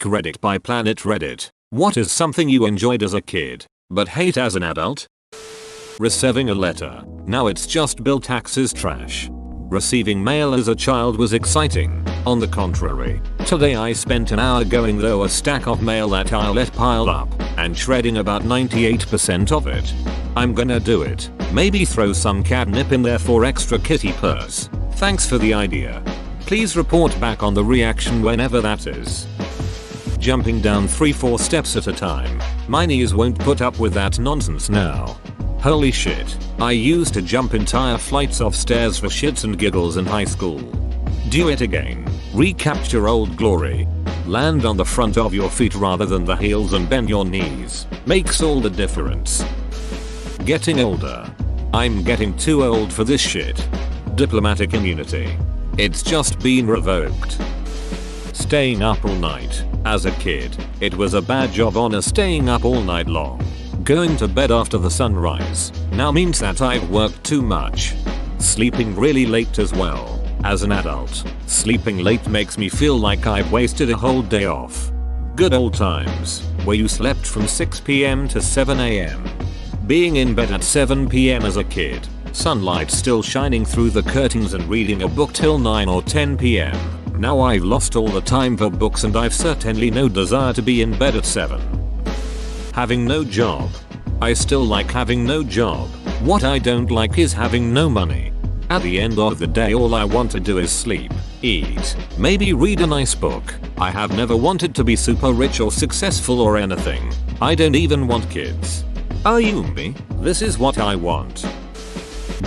Reddit by Planet Reddit. What is something you enjoyed as a kid, but hate as an adult? Receiving a letter. Now it's just bill taxes trash. Receiving mail as a child was exciting. On the contrary, today I spent an hour going through a stack of mail that I let pile up and shredding about 98% of it. I'm gonna do it. Maybe throw some catnip in there for extra kitty purrs. Thanks for the idea. Please report back on the reaction whenever that is. Jumping down 3-4 steps at a time. My knees won't put up with that nonsense now. Holy shit, I used to jump entire flights of stairs for shits and giggles in high school. Do it again. Recapture old glory. Land on the front of your feet rather than the heels and bend your knees. Makes all the difference. Getting older. I'm getting too old for this shit. Diplomatic immunity. It's just been revoked. Staying up all night. As a kid, it was a badge of honor staying up all night long. Going to bed after the sunrise now means that I've worked too much. Sleeping really late as well. As an adult, sleeping late makes me feel like I've wasted a whole day off. Good old times, where you slept from 6 PM to 7 AM. Being in bed at 7 PM as a kid, sunlight still shining through the curtains and reading a book till 9 or 10 PM. Now I've lost all the time for books and I've certainly no desire to be in bed at 7. Having no job. I still like having no job. What I don't like is having no money. At the end of the day all I want to do is sleep, eat, maybe read a nice book. I have never wanted to be super rich or successful or anything. I don't even want kids. Are you me? This is what I want.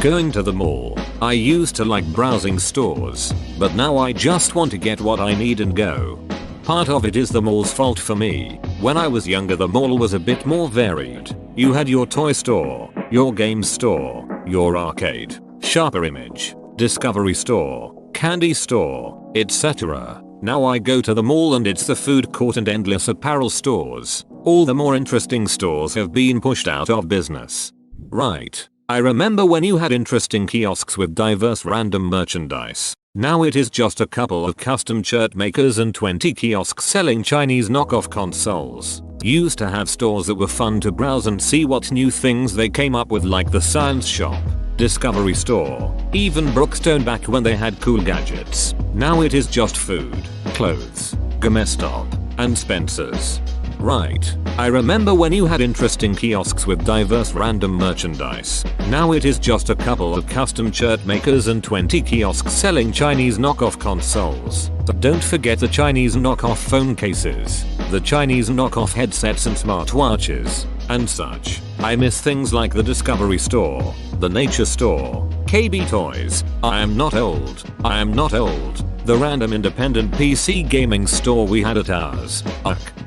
Going to the mall. I used to like browsing stores, but now I just want to get what I need and go. Part of it is the mall's fault for me. When I was younger the mall was a bit more varied. You had your toy store, your games store, your arcade, Sharper Image, Discovery store, candy store, etc. Now I go to the mall and it's the food court and endless apparel stores. All the more interesting stores have been pushed out of business. Right. I remember when you had interesting kiosks with diverse random merchandise. Now it is just a couple of custom shirt makers and 20 kiosks selling Chinese knockoff consoles. Used to have stores that were fun to browse and see what new things they came up with, like the Science Shop, Discovery Store, even Brookstone back when they had cool gadgets. Now it is just food, clothes, GameStop, and Spencer's. Right. I remember when you had interesting kiosks with diverse random merchandise. Now it is just a couple of custom shirt makers and 20 kiosks selling Chinese knockoff consoles. Don't forget the Chinese knockoff phone cases, the Chinese knockoff headsets and smartwatches, and such. I miss things like the Discovery Store, the Nature Store, KB Toys, I am not old, I am not old, the random independent PC gaming store we had at ours,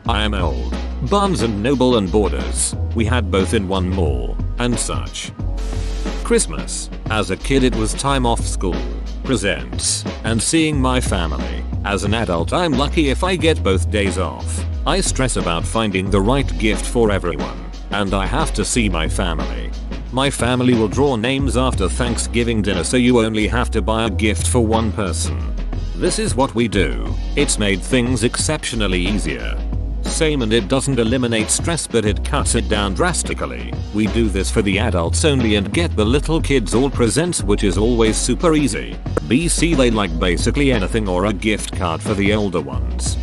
I am old, Barnes and Noble and Borders, we had both in one mall, and such. Christmas. As a kid it was time off school, presents, and seeing my family. As an adult I'm lucky if I get both days off. I stress about finding the right gift for everyone, and I have to see my family. My family will draw names after Thanksgiving dinner so you only have to buy a gift for one person. This is what we do. It's made things exceptionally easier. Same, and it doesn't eliminate stress but it cuts it down drastically. We do this for the adults only and get the little kids all presents, which is always super easy. BC they like basically anything or a gift card for the older ones.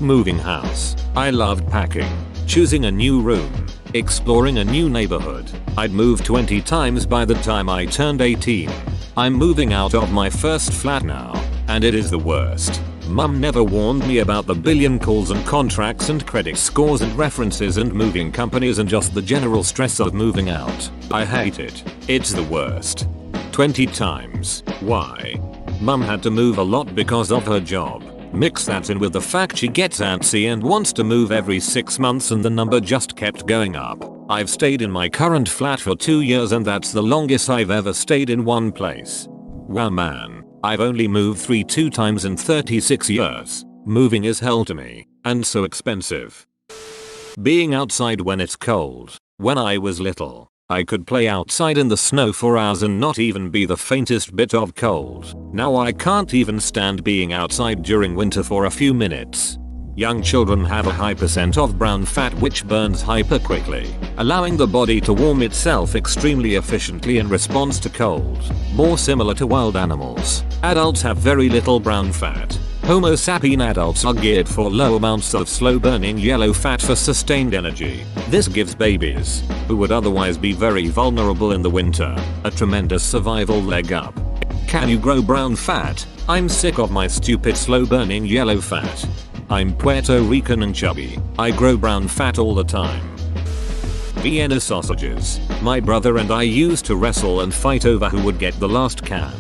Moving house. I loved packing, choosing a new room, exploring a new neighborhood. I'd moved 20 times by the time I turned 18. I'm moving out of my first flat now, and it is the worst. Mum never warned me about the billion calls and contracts and credit scores and references and moving companies and just the general stress of moving out. I hate it. It's the worst. 20 times. Why? Mum had to move a lot because of her job. Mix that in with the fact she gets antsy and wants to move every 6 months and the number just kept going up. I've stayed in my current flat for 2 years and that's the longest I've ever stayed in one place. Wow man, I've only moved 2 times in 36 years. Moving is hell to me, and so expensive. Being outside when it's cold. When I was little, I could play outside in the snow for hours and not even be the faintest bit of cold. Now I can't even stand being outside during winter for a few minutes. Young children have a high percent of brown fat which burns hyper quickly, allowing the body to warm itself extremely efficiently in response to cold, more similar to wild animals. Adults have very little brown fat. Homo sapien adults are geared for low amounts of slow burning yellow fat for sustained energy. This gives babies, who would otherwise be very vulnerable in the winter, a tremendous survival leg up. Can you grow brown fat? I'm sick of my stupid slow burning yellow fat. I'm Puerto Rican and chubby. I grow brown fat all the time. Vienna sausages. My brother and I used to wrestle and fight over who would get the last can.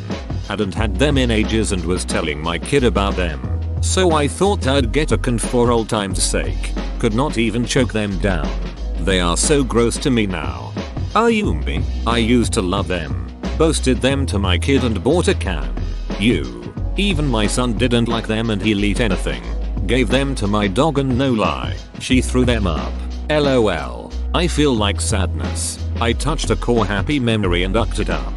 Hadn't had them in ages and was telling my kid about them. So I thought I'd get a can for old time's sake. Could not even choke them down. They are so gross to me now. Ayumbi. I used to love them. Boasted them to my kid and bought a can. Even my son didn't like them and he'll eat anything. Gave them to my dog and no lie, she threw them up. LOL. I feel like sadness. I touched a core happy memory and ucked it up.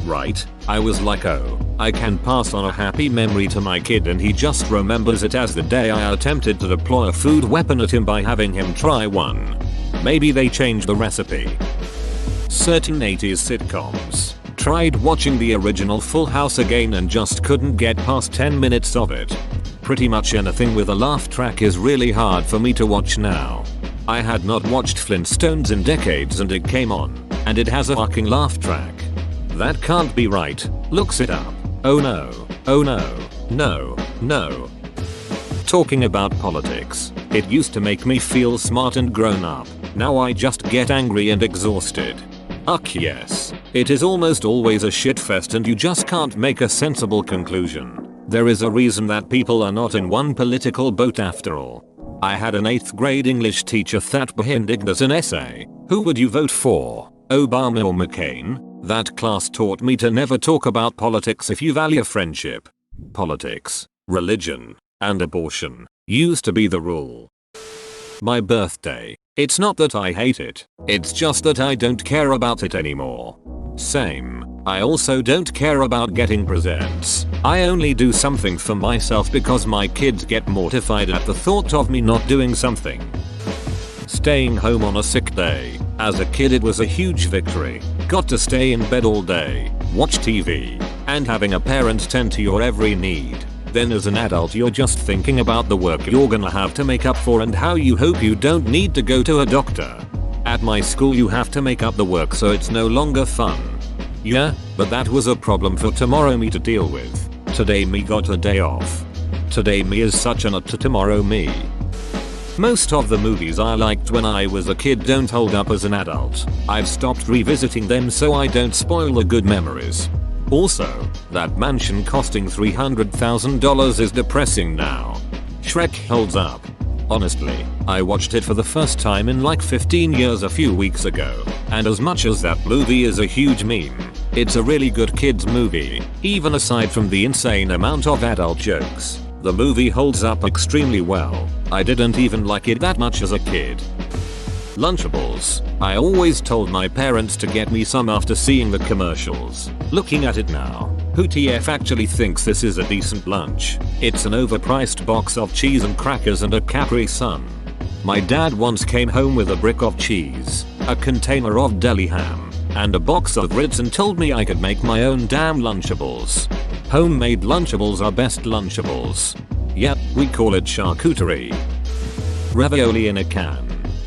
Right? I was like, oh, I can pass on a happy memory to my kid and he just remembers it as the day I attempted to deploy a food weapon at him by having him try one. Maybe they changed the recipe. Certain 80s sitcoms. Tried watching the original Full House again and just couldn't get past 10 minutes of it. Pretty much anything with a laugh track is really hard for me to watch now. I had not watched Flintstones in decades and it came on, and it has a fucking laugh track. That can't be right. Looks it up. Oh no. Oh no. No. Talking about politics. It used to make me feel smart and grown up. Now I just get angry and exhausted. Ugh yes. It is almost always a shitfest and you just can't make a sensible conclusion. There is a reason that people are not in one political boat after all. I had an 8th grade English teacher that behind us an essay. Who would you vote for? Obama or McCain? That class taught me to never talk about politics if you value friendship. Politics, religion, and abortion used to be the rule. My birthday. It's not that I hate it, it's just that I don't care about it anymore. Same. I also don't care about getting presents. I only do something for myself because my kids get mortified at the thought of me not doing something. Staying home on a sick day. As a kid it was a huge victory. Got to stay in bed all day, watch TV, and having a parent tend to your every need. Then as an adult you're just thinking about the work you're gonna have to make up for and how you hope you don't need to go to a doctor. At my school you have to make up the work so it's no longer fun. Yeah, but that was a problem for tomorrow me to deal with. Today me got a day off. Today me is such a nut to tomorrow me. Most of the movies I liked when I was a kid don't hold up as an adult. I've stopped revisiting them so I don't spoil the good memories. Also, that mansion costing $300,000 is depressing now. Shrek holds up. Honestly, I watched it for the first time in like 15 years a few weeks ago, and as much as that movie is a huge meme, it's a really good kids movie, even aside from the insane amount of adult jokes. The movie holds up extremely well. I didn't even like it that much as a kid. Lunchables. I always told my parents to get me some after seeing the commercials. Looking at it now, who TF actually thinks this is a decent lunch? It's an overpriced box of cheese and crackers and a Capri Sun. My dad once came home with a brick of cheese, a container of deli ham, and a box of Ritz and told me I could make my own damn Lunchables. Homemade Lunchables are best Lunchables. Yep, we call it charcuterie. Ravioli in a can.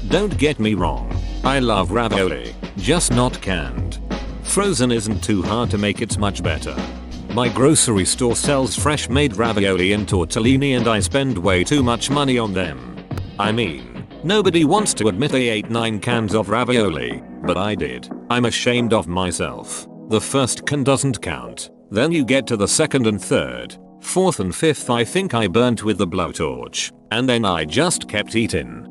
Don't get me wrong, I love ravioli, just not canned. Frozen isn't too hard to make, it's much better. My grocery store sells fresh made ravioli and tortellini and I spend way too much money on them. I mean, nobody wants to admit they ate 9 cans of ravioli, but I did. I'm ashamed of myself. The first can doesn't count. Then you get to the second and third, fourth and fifth I think I burnt with the blowtorch, and then I just kept eating.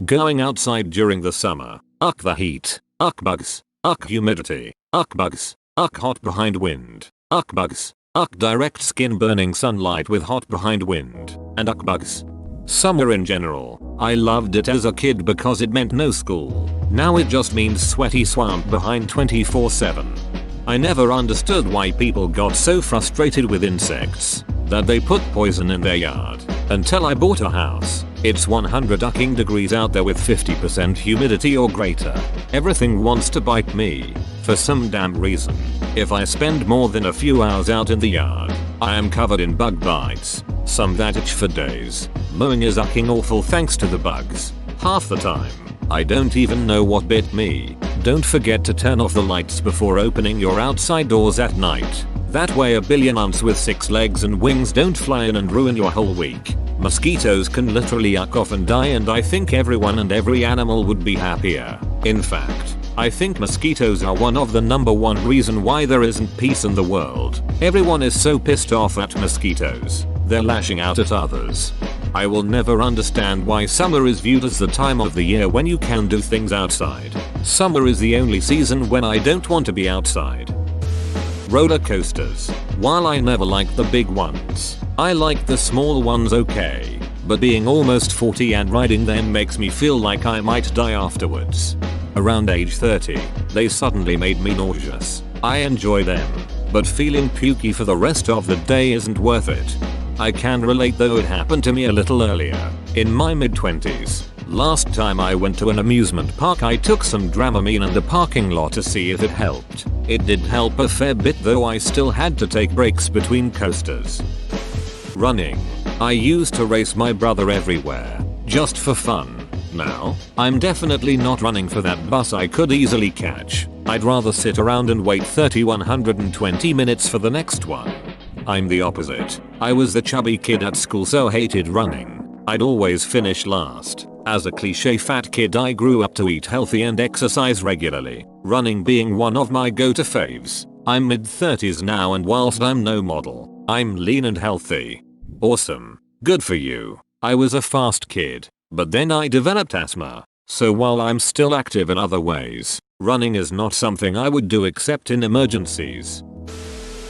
Going outside during the summer. Uck the heat. Uck bugs. Uck humidity. Uck bugs. Uck hot behind wind. Uck bugs. Uck direct skin burning sunlight with hot behind wind. And uck bugs. Summer in general. I loved it as a kid because it meant no school. Now it just means sweaty swamp behind 24/7. I never understood why people got so frustrated with insects that they put poison in their yard. Until I bought a house. It's 100 fucking degrees out there with 50% humidity or greater. Everything wants to bite me. For some damn reason. If I spend more than a few hours out in the yard, I am covered in bug bites. Some that itch for days. Mowing is fucking awful thanks to the bugs. Half the time, I don't even know what bit me. Don't forget to turn off the lights before opening your outside doors at night. That way a billion ants with 6 legs and wings don't fly in and ruin your whole week. Mosquitoes can literally yuck off and die, and I think everyone and every animal would be happier. In fact, I think mosquitoes are one of the #1 reason why there isn't peace in the world. Everyone is so pissed off at mosquitoes. They're lashing out at others. I will never understand why summer is viewed as the time of the year when you can do things outside. Summer is the only season when I don't want to be outside. Roller coasters. While I never liked the big ones, I like the small ones okay. But being almost 40 and riding them makes me feel like I might die afterwards. Around age 30, they suddenly made me nauseous. I enjoy them, but feeling pukey for the rest of the day isn't worth it. I can relate, though it happened to me a little earlier. In my mid-20s. Last time I went to an amusement park, I took some Dramamine in the parking lot to see if it helped. It did help a fair bit, though I still had to take breaks between coasters. Running. I used to race my brother everywhere, just for fun. Now, I'm definitely not running for that bus I could easily catch. I'd rather sit around and wait 120 minutes for the next one. I'm the opposite. I was the chubby kid at school, so hated running. I'd always finish last. As a cliche fat kid, I grew up to eat healthy and exercise regularly, running being one of my go-to faves. I'm mid-30s now, and whilst I'm no model, I'm lean and healthy. Awesome. Good for you. I was a fast kid, but then I developed asthma. So while I'm still active in other ways, running is not something I would do except in emergencies.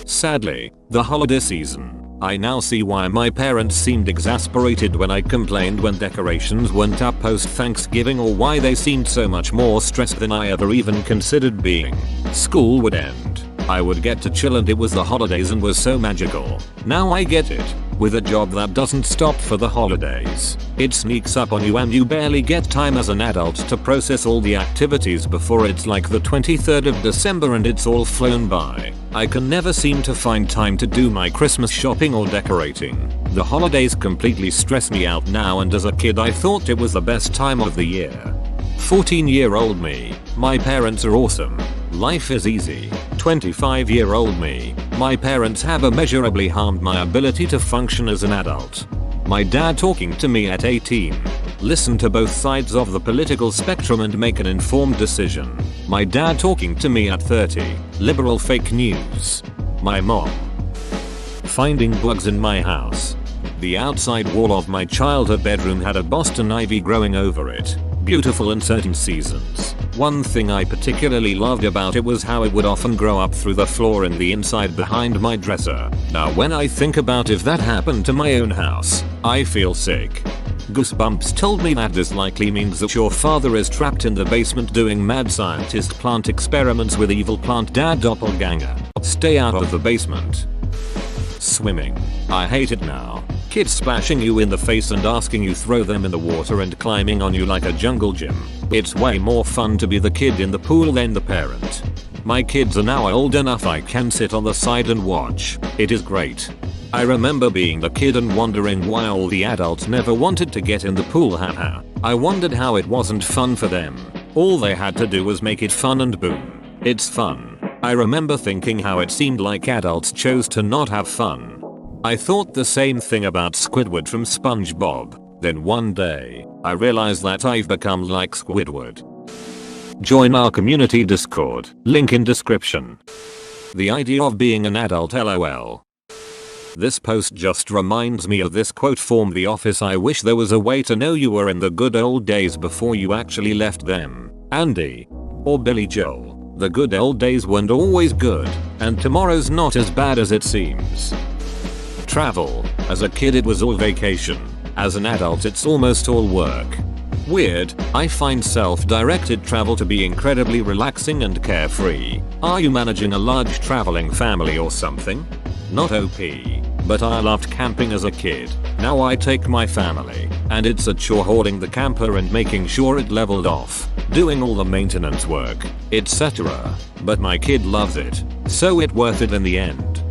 Sadly, the holiday season. I now see why my parents seemed exasperated when I complained when decorations went up post Thanksgiving, or why they seemed so much more stressed than I ever even considered being. School would end. I would get to chill, and it was the holidays and was so magical. Now I get it. With a job that doesn't stop for the holidays, it sneaks up on you and you barely get time as an adult to process all the activities before it's like the 23rd of December and it's all flown by. I can never seem to find time to do my Christmas shopping or decorating. The holidays completely stress me out now, and as a kid I thought it was the best time of the year. 14-year-old me. My parents are awesome. Life is easy. 25-year-old me. My parents have immeasurably harmed my ability to function as an adult. My dad talking to me at 18. Listen to both sides of the political spectrum and make an informed decision. My dad talking to me at 30. Liberal fake news. My mom. Finding bugs in my house. The outside wall of my childhood bedroom had a Boston ivy growing over it. Beautiful in certain seasons. One thing I particularly loved about it was how it would often grow up through the floor in the inside behind my dresser. Now when I think about if that happened to my own house, I feel sick. Goosebumps told me that this likely means that your father is trapped in the basement doing mad scientist plant experiments with evil plant dad doppelganger. Stay out of the basement. Swimming. I hate it now. Kids splashing you in the face and asking you throw them in the water and climbing on you like a jungle gym. It's way more fun to be the kid in the pool than the parent. My kids are now old enough I can sit on the side and watch. It is great. I remember being the kid and wondering why all the adults never wanted to get in the pool, haha. I wondered how it wasn't fun for them. All they had to do was make it fun, and boom. It's fun. I remember thinking how it seemed like adults chose to not have fun. I thought the same thing about Squidward from SpongeBob. Then one day, I realized that I've become like Squidward. Join our community Discord, link in description. The idea of being an adult, lol. This post just reminds me of this quote from The Office: I wish there was a way to know you were in the good old days before you actually left them. Andy. Or Billy Joel. The good old days weren't always good, and tomorrow's not as bad as it seems. Travel. As a kid it was all vacation. As an adult it's almost all work. Weird. I find self-directed travel to be incredibly relaxing and carefree. Are you managing a large traveling family or something? Not OP. but I loved camping as a kid. Now I take my family, and it's a chore hauling the camper and making sure it leveled off, doing all the maintenance work, etc. But my kid loves it, so it's worth it in the end.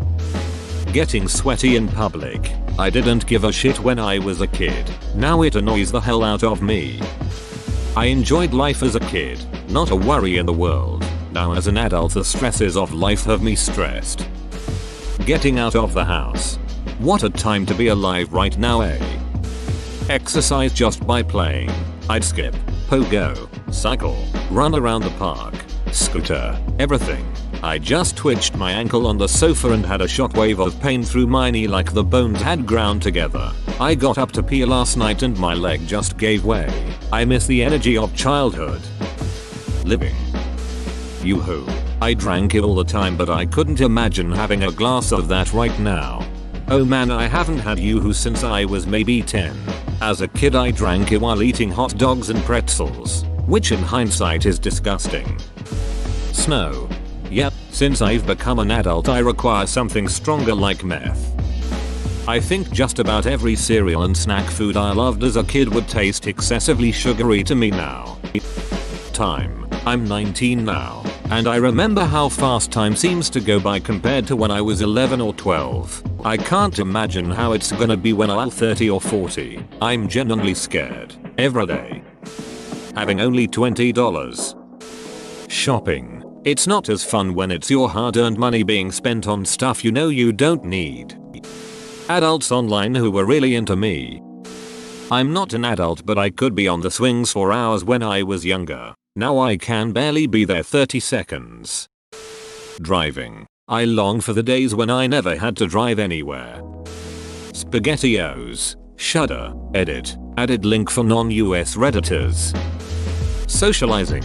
Getting sweaty in public. I didn't give a shit when I was a kid. Now it annoys the hell out of me. I enjoyed life as a kid, not a worry in the world. Now as an adult the stresses of life have me stressed. Getting out of the house. What a time to be alive right now, eh? Exercise just by playing. I'd skip, pogo, cycle, run around the park, scooter, everything. I just twitched my ankle on the sofa and had a shockwave of pain through my knee like the bones had ground together. I got up to pee last night and my leg just gave way. I miss the energy of childhood. Living. Yoo-hoo. I drank it all the time but I couldn't imagine having a glass of that right now. Oh man, I haven't had Yoo-hoo since I was maybe 10. As a kid I drank it while eating hot dogs and pretzels, which in hindsight is disgusting. Snow. Yep, since I've become an adult I require something stronger like meth. I think just about every cereal and snack food I loved as a kid would taste excessively sugary to me now. Time. I'm 19 now, and I remember how fast time seems to go by compared to when I was 11 or 12. I can't imagine how it's gonna be when I'm 30 or 40. I'm genuinely scared. Every day. Having only $20. Shopping. It's not as fun when it's your hard-earned money being spent on stuff you know you don't need. Adults online who were really into me. I'm not an adult but I could be on the swings for hours when I was younger. Now I can barely be there 30 seconds. Driving. I long for the days when I never had to drive anywhere. SpaghettiOs. Shudder. Edit. Added link for non-US redditors. Socializing.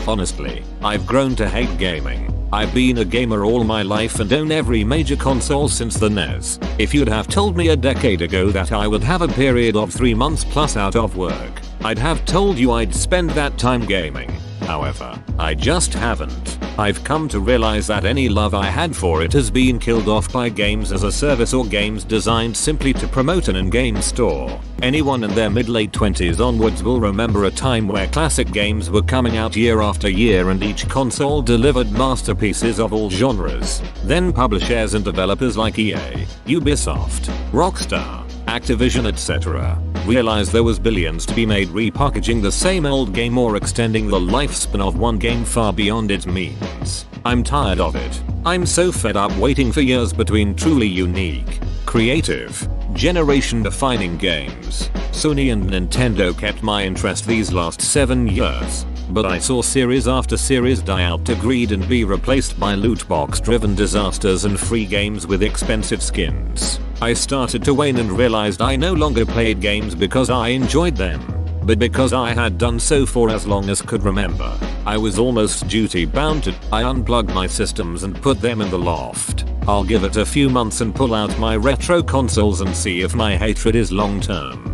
Honestly, I've grown to hate gaming. I've been a gamer all my life and own every major console since the NES. If you'd have told me a decade ago that I would have a period of 3 months plus out of work, I'd have told you I'd spend that time gaming. However, I just haven't. I've come to realize that any love I had for it has been killed off by games as a service or games designed simply to promote an in-game store. Anyone in their mid-late 20s onwards will remember a time where classic games were coming out year after year and each console delivered masterpieces of all genres. Then publishers and developers like EA, Ubisoft, Rockstar, Activision etc. realized there was billions to be made repackaging the same old game or extending the lifespan of one game far beyond its means. I'm tired of it. I'm so fed up waiting for years between truly unique, creative, generation-defining games. Sony and Nintendo kept my interest these last 7 years, but I saw series after series die out to greed and be replaced by loot box driven disasters and free games with expensive skins. I started to wane and realized I no longer played games because I enjoyed them, but because I had done so for as long as could remember. I was almost duty bound to. I unplugged my systems and put them in the loft. I'll give it a few months and pull out my retro consoles and see if my hatred is long term.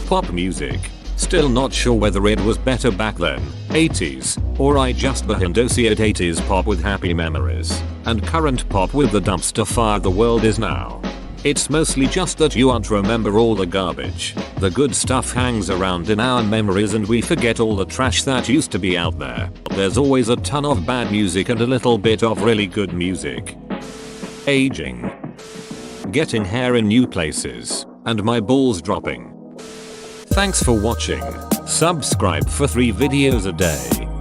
Pop music. Still not sure whether it was better back then, 80s, or I just associate 80s pop with happy memories, and current pop with the dumpster fire the world is now. It's mostly just that you aren't remember all the garbage. The good stuff hangs around in our memories and we forget all the trash that used to be out there. There's always a ton of bad music and a little bit of really good music. Aging. Getting hair in new places, and my balls dropping. Thanks for watching. Subscribe for 3 videos a day.